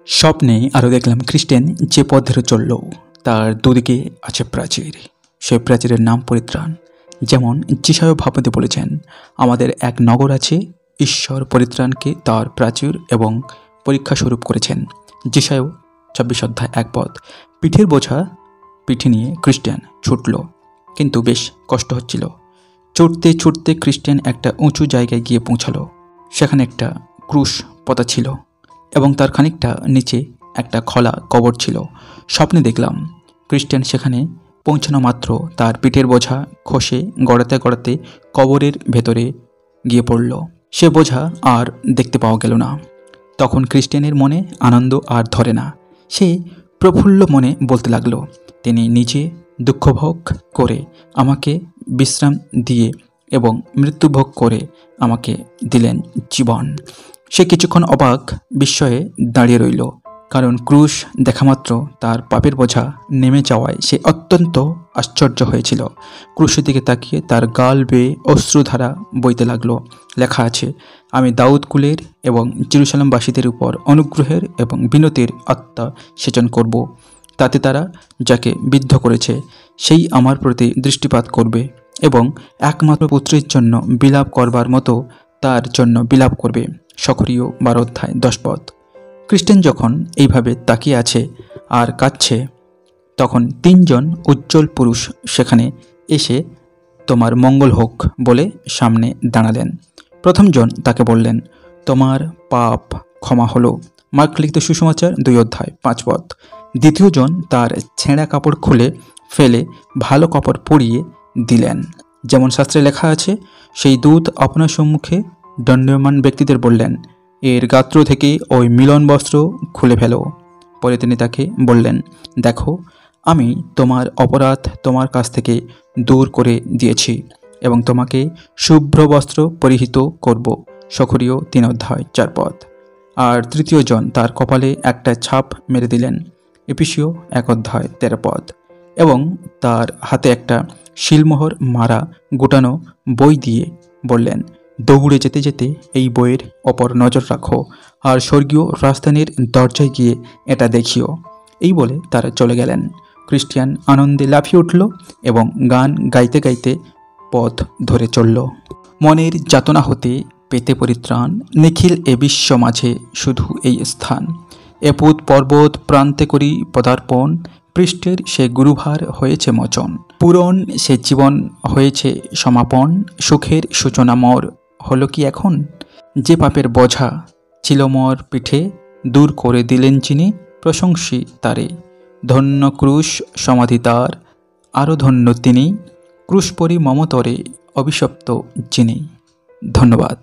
স্বপ্নে আরও দেখলাম খ্রিস্টান যে পথ ধরে চলল তার দুদিকে আছে প্রাচীর। সেই প্রাচীরের নাম পরিত্রাণ। যেমন যিশায় ভাবতে বলেছেন, আমাদের এক নগর আছে, ঈশ্বর পরিত্রাণকে তার প্রাচীর এবং পরীক্ষা স্বরূপ করেছেন। যিশায় 26 অধ্যায় 1 পদ। পিঠের বোঝা পিঠে নিয়ে খ্রিস্টান ছুটল, কিন্তু বেশ কষ্ট হচ্ছিল। ছুটতে ছুটতে খ্রিস্টান একটা উঁচু জায়গায় গিয়ে পৌঁছালো। সেখানে একটা ক্রুশ পোঁতা ছিল এবং তার খানিকটা নিচে একটা খোলা কবর ছিল। স্বপ্নে দেখলাম খ্রিস্টান সেখানে পৌঁছানো মাত্র তার পিঠের বোঝা খসে গড়াতে গড়াতে কবরের ভেতরে গিয়ে পড়ল। সে বোঝা আর দেখতে পাওয়া গেল না। তখন খ্রিস্টানের মনে আনন্দ আর ধরে না। সে প্রফুল্ল মনে বলতে লাগলো, তিনি নিজে দুঃখভোগ করে আমাকে বিশ্রাম দিয়ে এবং মৃত্যুভোগ করে আমাকে দিলেন জীবন। সে কিছুক্ষণ অবাক বিস্ময়ে দাঁড়িয়ে রইল, কারণ ক্রুশ দেখামাত্র তার পাপের বোঝা নেমে যাওয়ায় সে অত্যন্ত আশ্চর্য হয়েছিল। ক্রুশের দিকে তাকিয়ে তার গাল বেয়ে অশ্রুধারা বইতে লাগলো। লেখা আছে, আমি দাউদ কুলের এবং জেরুজালেমবাসীদের উপর অনুগ্রহের এবং বিনতির আত্মা সেচন করব। তাতে তারা যাকে বিদ্ধ করেছে সেই আমার প্রতি দৃষ্টিপাত করবে এবং একমাত্র পুত্রের জন্য বিলাপ করবার মতো তার জন্য বিলাপ করবে। সখরীয় 12 অধ্যায় 10 পদ। খ্রিস্টান যখন এইভাবে তাকিয়ে আছে আর কাঁদছে, তখন 3 জন উজ্জ্বল পুরুষ সেখানে এসে তোমার মঙ্গল হোক বলে সামনে দাঁড়ালেন। প্রথম জন তাকে বললেন, তোমার পাপ ক্ষমা হলো। মার্ক লিখিত সুসমাচার 2 অধ্যায় 5 পদ। দ্বিতীয় জন তার ছেঁড়া কাপড় খুলে ফেলে ভালো কাপড় পরিয়ে দিলেন, যেমন শাস্ত্রে লেখা আছে। সেই দূত আপনার সম্মুখে দণ্ডায়মান ব্যক্তিদের বললেন, এর গাত্র থেকে ওই মিলন বস্ত্র খুলে ফেলো। পরে তিনি তাকে বললেন, দেখো, আমি তোমার অপরাধ তোমার কাছ থেকে দূর করে দিয়েছি এবং তোমাকে শুভ্র বস্ত্র পরিহিত করব। সখরীয় 3 অধ্যায় 4 পদ। আর তৃতীয় জন তার কপালে একটা ছাপ মেরে দিলেন। এফেসীয় 1 অধ্যায় 13 পদ। এবং তার হাতে একটা শিলমোহর মারা গোটানো বই দিয়ে বললেন, দৌড়ে যেতে যেতে এই বইয়ের ওপর নজর রাখো আর স্বর্গীয় রাজধানীর দরজায় গিয়ে এটা দেখিও। এই বলে তারা চলে গেলেন। খ্রিস্টান আনন্দে লাফিয়ে উঠল এবং গান গাইতে গাইতে পথ ধরে চলল। মনের যাতনা হতে পেতে পরিত্রাণ, নিখিল এ বিশ্ব মাঝে শুধু এই স্থান। এপুত পর্বত প্রান্তে করি পদার্পণ, পৃষ্ঠের সে গুরুভার হয়েছে মোচন। পূরণ সে জীবন হয়েছে সমাপন, সুখের সূচনা মোর হলো কি এখন? যে পাপের বোঝা ছিল মোর পিঠে, দূর করে দিলেন যিনি, প্রশংসী তারে। ধন্য ক্রুশ সমাধি তার, আরও ধন্য তিনি, ক্রুশপরি মমতরে অভিশপ্ত যিনি। ধন্যবাদ।